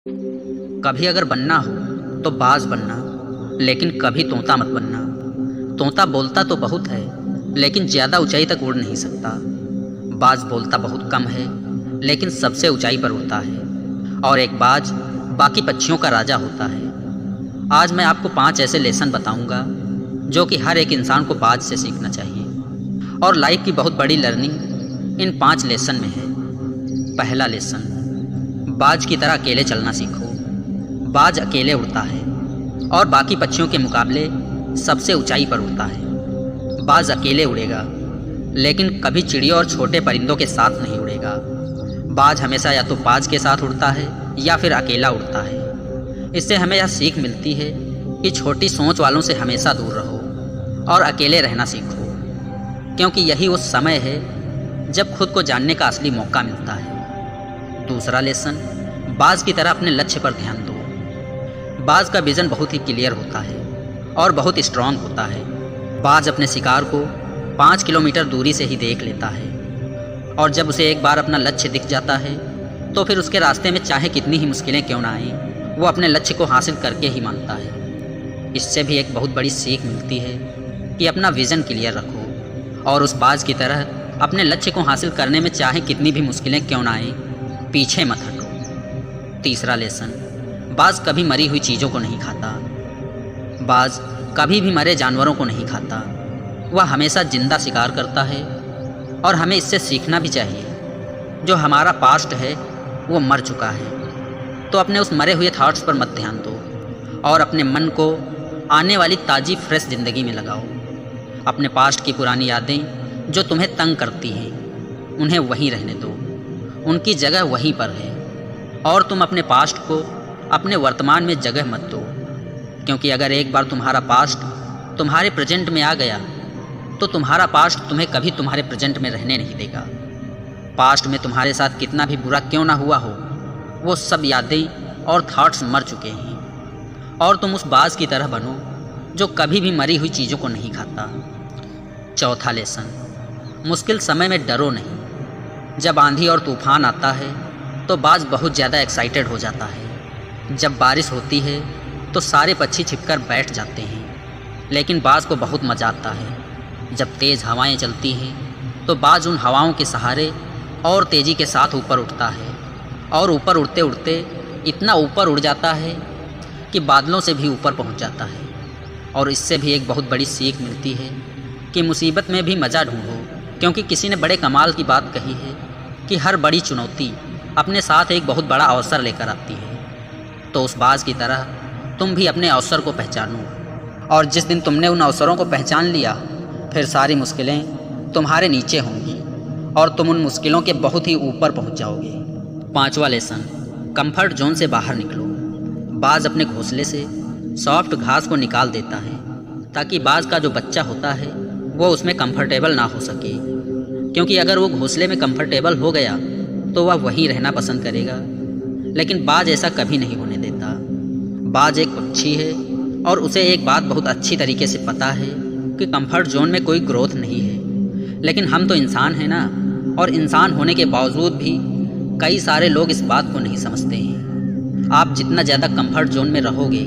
कभी अगर बनना हो तो बाज बनना, लेकिन कभी तोता मत बनना। तोता बोलता तो बहुत है, लेकिन ज़्यादा ऊंचाई तक उड़ नहीं सकता। बाज बोलता बहुत कम है, लेकिन सबसे ऊंचाई पर उड़ता है। और एक बाज बाकी पक्षियों का राजा होता है। आज मैं आपको 5 ऐसे लेसन बताऊंगा जो कि हर एक इंसान को बाज से सीखना चाहिए। और लाइफ की बहुत बड़ी लर्निंग इन 5 लेसन में है। पहला लेसन, बाज की तरह अकेले चलना सीखो। बाज अकेले उड़ता है और बाकी पक्षियों के मुकाबले सबसे ऊंचाई पर उड़ता है। बाज अकेले उड़ेगा, लेकिन कभी चिड़ियों और छोटे परिंदों के साथ नहीं उड़ेगा। बाज हमेशा या तो बाज के साथ उड़ता है या फिर अकेला उड़ता है। इससे हमें यह सीख मिलती है कि छोटी सोच वालों से हमेशा दूर रहो और अकेले रहना सीखो, क्योंकि यही वो समय है जब खुद को जानने का असली मौका मिलता है। दूसरा लेसन, बाज की तरह अपने लक्ष्य पर ध्यान दो। बाज का विजन बहुत ही क्लियर होता है और बहुत स्ट्रांग होता है। बाज अपने शिकार को 5 किलोमीटर दूरी से ही देख लेता है, और जब उसे एक बार अपना लक्ष्य दिख जाता है तो फिर उसके रास्ते में चाहे कितनी ही मुश्किलें क्यों ना आएं, वो अपने लक्ष्य को हासिल करके ही मानता है। इससे भी एक बहुत बड़ी सीख मिलती है कि अपना विज़न क्लियर रखो और उस बाज की तरह अपने लक्ष्य को हासिल करने में चाहे कितनी भी मुश्किलें क्यों ना आएं, पीछे मत हटो। तीसरा लेसन, बाज कभी मरी हुई चीज़ों को नहीं खाता। बाज कभी भी मरे जानवरों को नहीं खाता। वह हमेशा जिंदा शिकार करता है, और हमें इससे सीखना भी चाहिए। जो हमारा पास्ट है वो मर चुका है, तो अपने उस मरे हुए थॉट्स पर मत ध्यान दो और अपने मन को आने वाली ताज़ी फ्रेश ज़िंदगी में लगाओ। अपने पास्ट की पुरानी यादें जो तुम्हें तंग करती हैं, उन्हें वहीं रहने दो। उनकी जगह वहीं पर है, और तुम अपने पास्ट को अपने वर्तमान में जगह मत दो, क्योंकि अगर एक बार तुम्हारा पास्ट तुम्हारे प्रेजेंट में आ गया तो तुम्हारा पास्ट तुम्हें कभी तुम्हारे प्रेजेंट में रहने नहीं देगा। पास्ट में तुम्हारे साथ कितना भी बुरा क्यों ना हुआ हो, वो सब यादें और थॉट्स मर चुके हैं, और तुम उस बाज की तरह बनो जो कभी भी मरी हुई चीज़ों को नहीं खाता। चौथा लेसन, मुश्किल समय में डरो नहीं। जब आंधी और तूफान आता है तो बाज बहुत ज़्यादा एक्साइटेड हो जाता है। जब बारिश होती है तो सारे पक्षी छिपकर बैठ जाते हैं, लेकिन बाज को बहुत मज़ा आता है। जब तेज़ हवाएं चलती हैं तो बाज उन हवाओं के सहारे और तेज़ी के साथ ऊपर उठता है, और ऊपर उड़ते उड़ते इतना ऊपर उड़ जाता है कि बादलों से भी ऊपर पहुंच जाता है। और इससे भी एक बहुत बड़ी सीख मिलती है कि मुसीबत में भी मज़ा ढूंढो, क्योंकि किसी ने बड़े कमाल की बात कही है कि हर बड़ी चुनौती अपने साथ एक बहुत बड़ा अवसर लेकर आती है। तो उस बाज की तरह तुम भी अपने अवसर को पहचानो, और जिस दिन तुमने उन अवसरों को पहचान लिया, फिर सारी मुश्किलें तुम्हारे नीचे होंगी और तुम उन मुश्किलों के बहुत ही ऊपर पहुंच जाओगे। पांचवा लेसन, कंफर्ट जोन से बाहर निकलो। बाज अपने घोंसले से सॉफ्ट घास को निकाल देता है, ताकि बाज का जो बच्चा होता है वो उसमें कंफर्टेबल ना हो सके, क्योंकि अगर वो घोंसले में कंफर्टेबल हो गया तो वह वहीं रहना पसंद करेगा। लेकिन बाज ऐसा कभी नहीं होने देता। बाज एक पक्षी है, और उसे एक बात बहुत अच्छी तरीके से पता है कि कंफर्ट जोन में कोई ग्रोथ नहीं है। लेकिन हम तो इंसान हैं ना, और इंसान होने के बावजूद भी कई सारे लोग इस बात को नहीं समझते हैं। आप जितना ज़्यादा कंफर्ट जोन में रहोगे,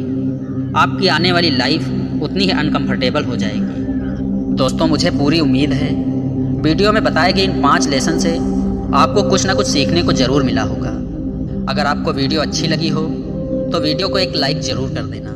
आपकी आने वाली लाइफ उतनी ही अनकंफर्टेबल हो जाएगी। दोस्तों, मुझे पूरी उम्मीद है वीडियो में बताए गए इन 5 लेसन से आपको कुछ ना कुछ सीखने को ज़रूर मिला होगा। अगर आपको वीडियो अच्छी लगी हो तो वीडियो को एक लाइक ज़रूर कर देना।